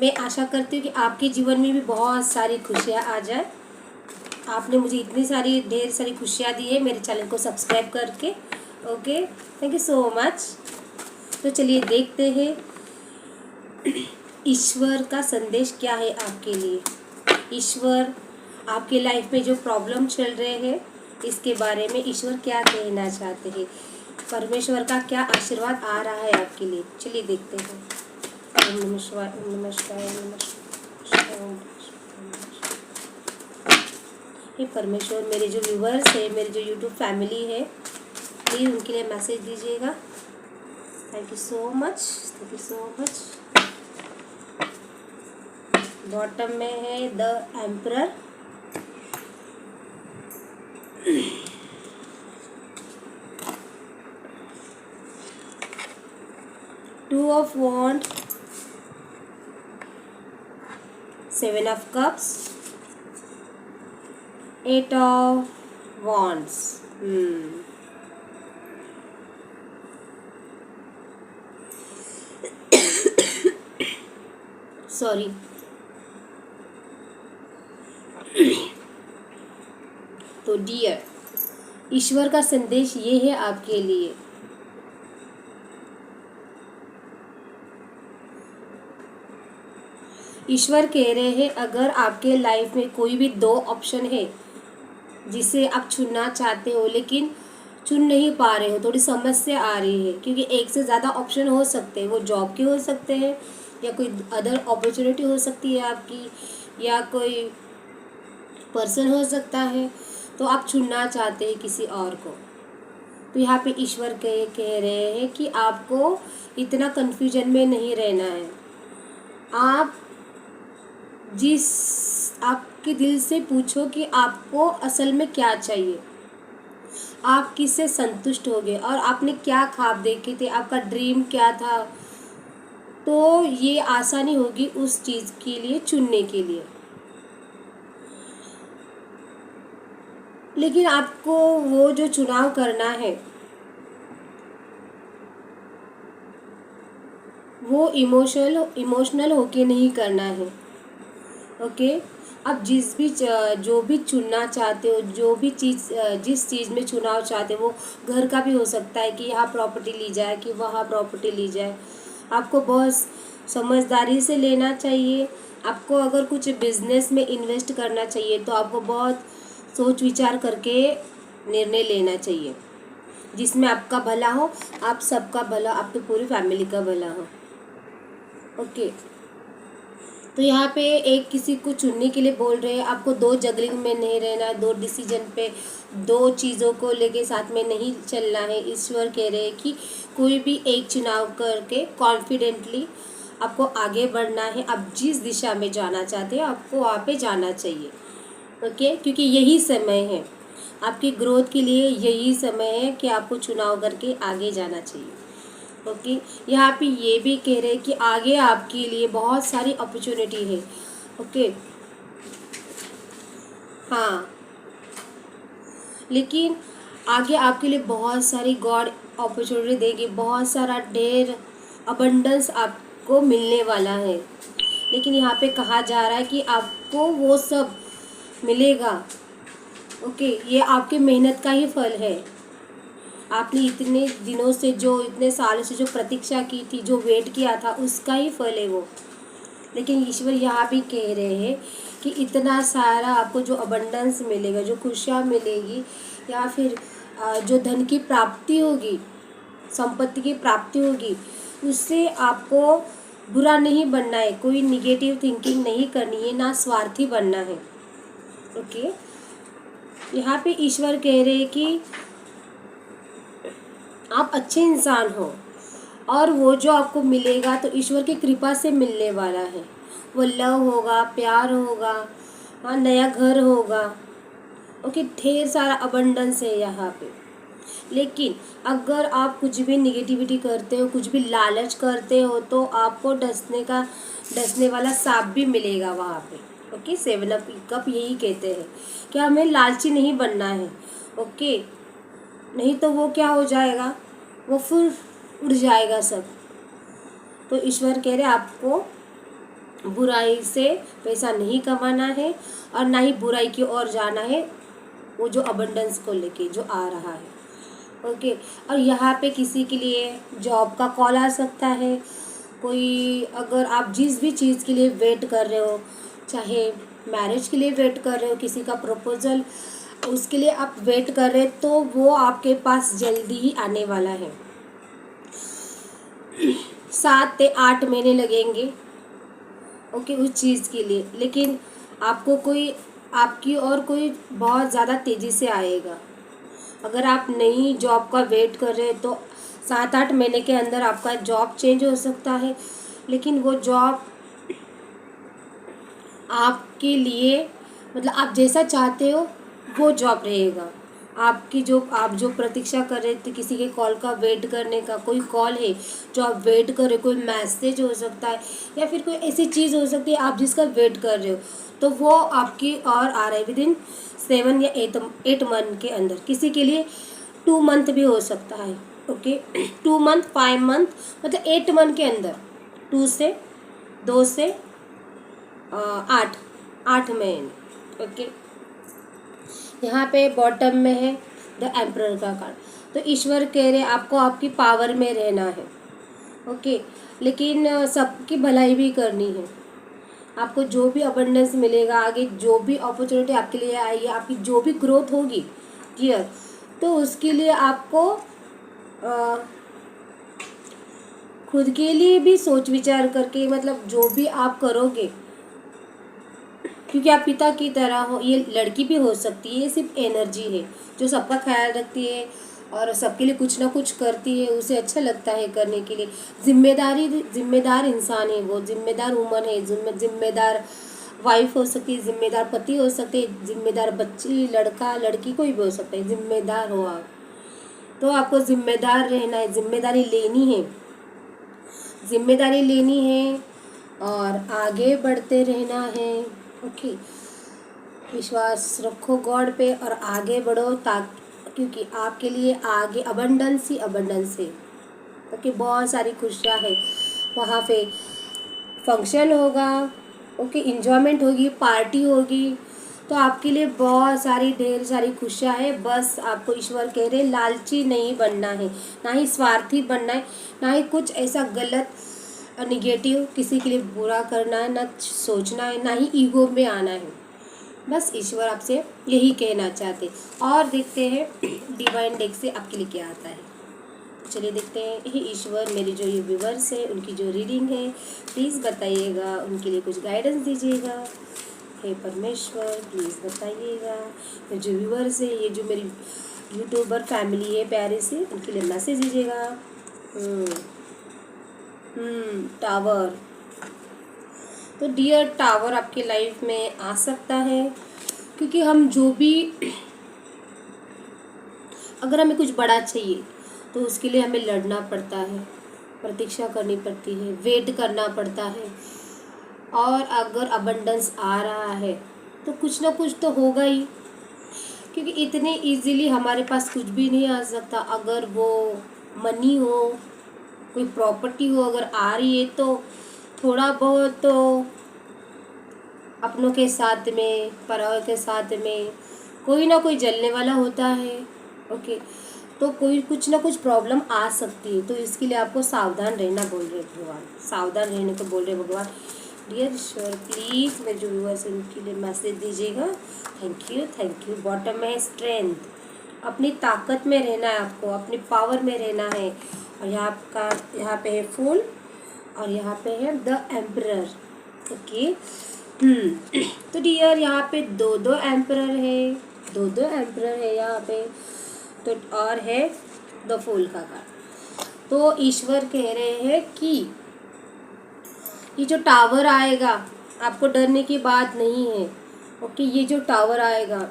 मैं आशा करती हूँ कि आपके जीवन में भी बहुत सारी खुशियाँ आ जाए। आपने मुझे इतनी सारी ढेर सारी खुशियाँ दी है मेरे चैनल को सब्सक्राइब करके। Okay, thank you so much. तो चलिए देखते हैं ईश्वर का संदेश क्या है आपके लिए। ईश्वर आपके लाइफ में जो प्रॉब्लम चल रहे हैं इसके बारे में ईश्वर क्या कहना चाहते हैं, परमेश्वर का क्या आशीर्वाद आ रहा है आपके लिए। चलिए देखते हैं। ओम नमः शिवाय, ओम नमः शिवाय, ओम नमः शिवाय, ओम नमः शिवाय। हे परमेश्वर, मेरे जो व्यूवर्स है, मेरे जो यूट्यूब फैमिली है, प्लीज़ उनके लिए मैसेज दीजिएगा। Thank you so much, thank you so much. Bottom में है the emperor, two of wand, seven of cups, eight of wands. Sorry. तो डियर, ईश्वर का संदेश ये है आपके लिए। ईश्वर कह रहे हैं अगर आपके लाइफ में कोई भी दो ऑप्शन है जिसे आप चुनना चाहते हो लेकिन चुन नहीं पा रहे हो, थोड़ी समस्या आ रही है, क्योंकि एक से ज़्यादा ऑप्शन हो सकते हैं, वो जॉब के हो सकते हैं या कोई अदर अपॉर्चुनिटी हो सकती है आपकी, या कोई पर्सन हो सकता है, तो आप चुनना चाहते हैं किसी और को। तो यहाँ पे ईश्वर कह रहे हैं कि आपको इतना कन्फ्यूजन में नहीं रहना है। आप जिस आपके दिल से पूछो कि आपको असल में क्या चाहिए, आप किससे संतुष्ट हो गए और आपने क्या ख्वाब देखे थे, आपका ड्रीम क्या था, तो ये आसानी होगी उस चीज़ के लिए चुनने के लिए। लेकिन आपको वो जो चुनाव करना है वो इमोशनल होके नहीं करना है। ओके, आप जो भी चुनना चाहते हो, जो भी चीज़ जिस चीज़ में चुनाव चाहते हो, वो घर का भी हो सकता है कि यहाँ प्रॉपर्टी ली जाए कि वहाँ प्रॉपर्टी ली जाए, आपको बहुत समझदारी से लेना चाहिए। आपको अगर कुछ बिजनेस में इन्वेस्ट करना चाहिए तो आपको बहुत सोच विचार करके निर्णय लेना चाहिए जिसमें आपका भला हो, आप सबका भला, आपकी पूरी फैमिली का भला हो। ओके, तो यहाँ पे एक किसी को चुनने के लिए बोल रहे हैं, आपको दो जगलिंग में नहीं रहना है, दो डिसीजन पे, दो चीज़ों को लेके साथ में नहीं चलना है। ईश्वर कह रहे हैं कि कोई भी एक चुनाव करके कॉन्फिडेंटली आपको आगे बढ़ना है। आप जिस दिशा में जाना चाहते हो आपको वहाँ पे जाना चाहिए। ओके, क्योंकि यही समय है आपकी ग्रोथ के लिए, यही समय है कि आपको चुनाव करके आगे जाना चाहिए। ओके, यहाँ पे ये भी कह रहे हैं कि आगे आपके लिए बहुत सारी अपॉर्चुनिटी है। ओके, हाँ, लेकिन आगे आपके लिए बहुत सारी गॉड अपॉर्चुनिटी देगी, बहुत सारा ढेर अबंडेंस आपको मिलने वाला है। लेकिन यहाँ पे कहा जा रहा है कि आपको वो सब मिलेगा। ओके, ये आपके मेहनत का ही फल है। आपने इतने दिनों से इतने सालों से जो प्रतीक्षा की थी, जो वेट किया था, उसका ही फल है वो। लेकिन ईश्वर यहाँ भी कह रहे हैं कि इतना सारा आपको जो अबंडेंस मिलेगा, जो खुशियाँ मिलेगी, या फिर जो धन की प्राप्ति होगी, संपत्ति की प्राप्ति होगी, उससे आपको बुरा नहीं बनना है, कोई निगेटिव थिंकिंग नहीं करनी है, ना स्वार्थी बनना है। ओके, यहाँ पे ईश्वर कह रहे हैं कि आप अच्छे इंसान हो और वो जो आपको मिलेगा तो ईश्वर की कृपा से मिलने वाला है। वो लव होगा, प्यार होगा, हाँ, नया घर होगा। ओके, ढेर सारा अबंडेंस है यहाँ पे। लेकिन अगर आप कुछ भी निगेटिविटी करते हो, कुछ भी लालच करते हो, तो आपको डसने वाला सांप भी मिलेगा वहाँ पे। ओके, सेवन ऑफ कप यही कहते हैं कि हमें लालची नहीं बनना है। ओके, नहीं तो वो क्या हो जाएगा, वो फिर उड़ जाएगा सब। तो ईश्वर कह रहे आपको बुराई से पैसा नहीं कमाना है और ना ही बुराई की ओर जाना है, वो जो अबंडेंस को लेके जो आ रहा है। ओके, और यहाँ पे किसी के लिए जॉब का कॉल आ सकता है। कोई अगर आप जिस भी चीज़ के लिए वेट कर रहे हो, चाहे मैरिज के लिए वेट कर रहे हो, किसी का प्रपोजल उसके लिए आप वेट कर रहे, तो वो आपके पास जल्दी ही आने वाला है। 7 से 8 महीने लगेंगे ओके उस चीज़ के लिए, लेकिन आपको कोई आपकी और कोई बहुत ज़्यादा तेज़ी से आएगा। अगर आप नई जॉब का वेट कर रहे हैं तो 7-8 महीने के अंदर आपका जॉब चेंज हो सकता है, लेकिन वो जॉब आपके लिए मतलब आप जैसा चाहते हो वो जॉब रहेगा। आपकी जो आप जो प्रतीक्षा कर रहे थे किसी के कॉल का वेट करने का, कोई कॉल है जो आप वेट कर रहे हो, कोई मैसेज हो सकता है या फिर कोई ऐसी चीज़ हो सकती है आप जिसका वेट कर रहे हो, तो वो आपकी और आ रहा है विदिन 7 या 8 मंथ के अंदर। किसी के लिए 2 मंथ भी हो सकता है। ओके 2 मंथ 5 मंथ मतलब 8 मंथ के अंदर, 2 से 8 महीने। ओके, यहाँ पे बॉटम में है द एम्परर का कार्ड। तो ईश्वर कह रहे आपको आपकी पावर में रहना है। ओके, लेकिन सबकी भलाई भी करनी है। आपको जो भी अबंडेंस मिलेगा, आगे जो भी अपॉर्चुनिटी आपके लिए आएगी, आपकी जो भी ग्रोथ होगी क्लियर, तो उसके लिए आपको खुद के लिए भी सोच विचार करके मतलब जो भी आप करोगे, क्योंकि आप पिता की तरह हो। ये लड़की भी हो सकती है, ये सिर्फ एनर्जी है जो सबका ख्याल रखती है और सबके लिए कुछ ना कुछ करती है, उसे अच्छा लगता है करने के लिए। जिम्मेदार इंसान है वो, जिम्मेदार वुमन है, जिम्मेदार वाइफ हो सकती है, जिम्मेदार पति हो सकते हैं, जिम्मेदार बच्ची लड़का लड़की कोई भी हो सकता है। जिम्मेदार हो आप, तो आपको जिम्मेदार रहना है, जिम्मेदारी लेनी है और आगे बढ़ते रहना है। ओके, विश्वास रखो गॉड पे और आगे बढ़ो, क्योंकि आपके लिए आगे अबंडेंस ही अबंडेंस है। ओके, बहुत सारी खुशियाँ है वहाँ पे। फंक्शन होगा, ओके, इंजॉयमेंट होगी, पार्टी होगी, तो आपके लिए बहुत सारी ढेर सारी खुशियाँ है। बस आपको ईश्वर कह रहे लालची नहीं बनना है, ना ही स्वार्थी बनना है, ना ही कुछ ऐसा गलत निगेटिव किसी के लिए बुरा करना है, ना सोचना है, ना ही ईगो में आना है। बस ईश्वर आपसे यही कहना चाहते। और देखते हैं डिवाइन डेक से आपके लिए क्या आता है। चलिए देखते हैं। हे ईश्वर, मेरे जो ये व्यूवर्स है उनकी जो रीडिंग है प्लीज़ बताइएगा, उनके लिए कुछ गाइडेंस दीजिएगा। हे परमेश्वर प्लीज़ बताइएगा, मेरे जो व्यूवर्स है, ये जो मेरी यूट्यूबर फैमिली है प्यारे से, उनके लिए मैसेज दीजिएगा। टावर, तो डियर टावर आपकी लाइफ में आ सकता है, क्योंकि हम जो भी अगर हमें कुछ बड़ा चाहिए तो उसके लिए हमें लड़ना पड़ता है, प्रतीक्षा करनी पड़ती है, वेट करना पड़ता है। और अगर अबंडेंस आ रहा है तो कुछ ना कुछ तो होगा ही, क्योंकि इतने इजीली हमारे पास कुछ भी नहीं आ सकता। अगर वो मनी हो, कोई प्रॉपर्टी हो, अगर आ रही है तो थोड़ा बहुत तो अपनों के साथ में, पराये के साथ में कोई ना कोई जलने वाला होता है। ओके, तो कोई कुछ ना कुछ प्रॉब्लम आ सकती है, तो इसके लिए आपको सावधान रहना बोल रहे भगवान, सावधान रहने को बोल रहे भगवान। डियर ईश्वर प्लीज़ मेरे जो व्यूअर्स हैं उनके लिए मैसेज दीजिएगा। Thank you. बॉटम में है स्ट्रेंथ, अपनी ताकत में रहना है आपको, अपनी पावर में रहना है। और यहाँ पे है फूल और यहाँ पे है द एम्परर। ओके, तो डियर यहाँ पे दो एम्परर है, दो एम्परर है यहाँ पे, तो और है द फूल का कार्ड। तो ईश्वर कह रहे हैं कि ये जो टावर आएगा आपको डरने की बात नहीं है। ओके, ये जो टावर आएगा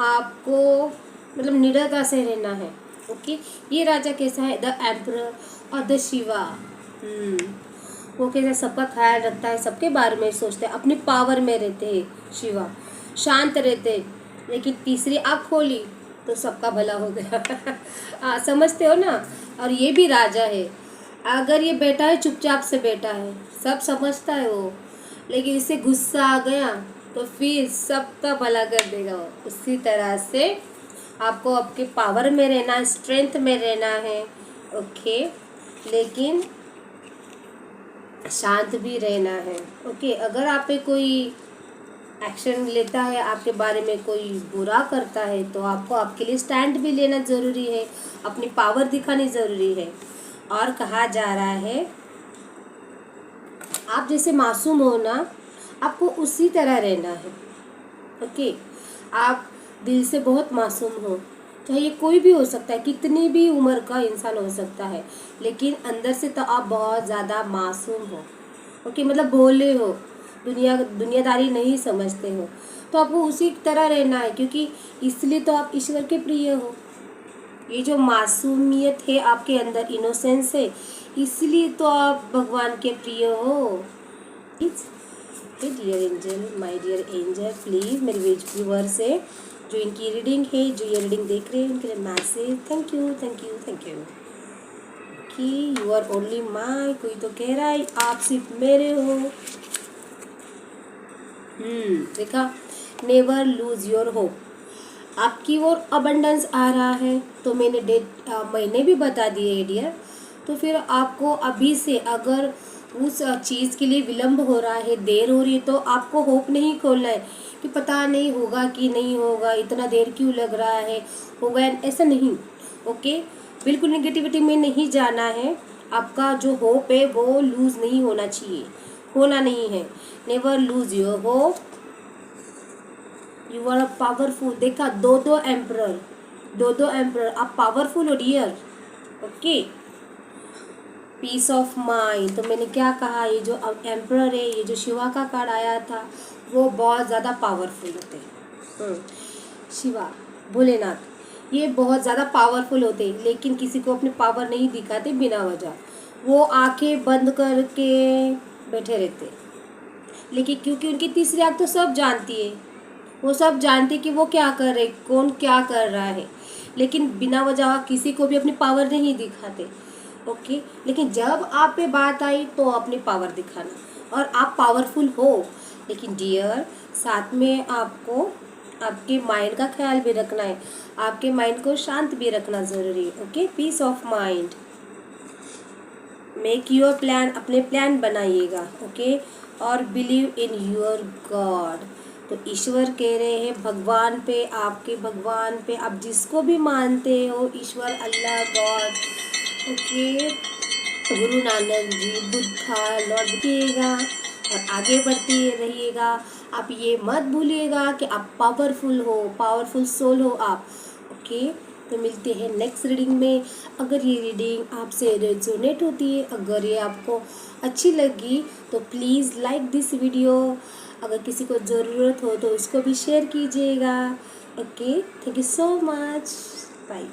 आपको मतलब निडरता से रहना है। ओके, ये राजा कैसा है, द एम्परर और द शिवा। वो कैसा सबका ख्याल रखता है, सबके बारे में सोचते हैं, अपनी पावर में रहते हैं शिवा, शांत रहते, लेकिन तीसरी आँख खोली तो सबका भला हो गया। समझते हो ना। और ये भी राजा है, अगर ये बैठा है चुपचाप से बैठा है, सब समझता है वो, लेकिन इससे गुस्सा आ गया तो फिर सबका भला कर देगा वो। उसी तरह से आपको आपके पावर में रहना, स्ट्रेंथ में रहना है, ओके, लेकिन शांत भी रहना है, ओके। अगर आप पे कोई एक्शन लेता है, आपके बारे में कोई बुरा करता है, तो आपको आपके लिए स्टैंड भी लेना ज़रूरी है, अपनी पावर दिखानी ज़रूरी है। और कहा जा रहा है आप जैसे मासूम हो ना, आपको उसी तरह रहना है, ओके। आप दिल से बहुत मासूम हो, चाहे ये कोई भी हो सकता है, कितनी भी उम्र का इंसान हो सकता है, लेकिन अंदर से तो आप बहुत ज़्यादा मासूम हो, ओके। मतलब भोले हो, दुनियादारी नहीं समझते हो, तो आपको उसी तरह रहना है, क्योंकि इसलिए तो आप ईश्वर के प्रिय हो। ये जो मासूमियत है आपके अंदर, इनोसेंस है, इसलिए तो आप भगवान के प्रिय हो। Dear angel, my dear angel, please मेरे व्यूअर से जो इनकी रीडिंग है, जो ये रीडिंग देख रहे हैं, उनके लिए message, thank you thank you thank you, कि यू आर ओनली माई। कोई तो कह रहा है आप सिर्फ मेरे हो। देखा, नेवर लूज योर होप। आपकी ओर अबंडेंस आ रहा है, तो मैंने महीने भी बता दिए है डियर। तो फिर आपको अभी से, अगर उस चीज़ के लिए विलम्ब हो रहा है, देर हो रही है, तो आपको होप नहीं खोलना है कि पता नहीं होगा कि नहीं होगा, इतना देर क्यों लग रहा है, होगा, ऐसा नहीं, ओके। बिल्कुल नेगेटिविटी में नहीं जाना है। आपका जो होप है वो लूज़ नहीं होना चाहिए, होना नहीं है। Never lose your hope, you are a powerful. देखा, दो एम्परर, आप पावरफुल हो dear, okay. Peace of mind, तो मैंने क्या कहा, ये जो एम्परर है, ये जो शिवा का कार्ड आया था, वो बहुत ज़्यादा पावरफुल होते हैं। शिवा, भोलेनाथ, ये बहुत ज़्यादा पावरफुल होते हैं, लेकिन किसी को अपनी पावर नहीं दिखाते बिना वजह। वो आंखें बंद करके बैठे रहते, लेकिन क्योंकि उनकी तीसरी आंख तो सब जानती है, वो सब जानती कि वो क्या कर रहे, कौन क्या कर रहा है, लेकिन बिना वजह किसी को भी अपनी पावर नहीं दिखाते, ओके। लेकिन जब आप पे बात आई तो अपनी पावर दिखाना, और आप पावरफुल हो। लेकिन डियर, साथ में आपको आपके माइंड का ख्याल भी रखना है, आपके माइंड को शांत भी रखना ज़रूरी है, okay. Peace of mind, make your plan, अपने प्लान बनाइएगा, ओके। और बिलीव इन योर गॉड, तो ईश्वर कह रहे हैं भगवान पे, आपके भगवान पे, आप जिसको भी मानते हो, ईश्वर, अल्लाह, God, okay, Guru Nanak ji, Buddha, Lord, देखिएगा और आगे बढ़ते रहिएगा। आप ये मत भूलिएगा कि आप पावरफुल हो, पावरफुल सोल हो आप, ओके। तो मिलते हैं नेक्स्ट रीडिंग में। अगर ये रीडिंग आपसे रेजोनेट होती है, अगर ये आपको अच्छी लगी, तो प्लीज़ लाइक दिस वीडियो। अगर किसी को ज़रूरत हो तो उसको भी शेयर कीजिएगा, okay. Thank you so much, bye.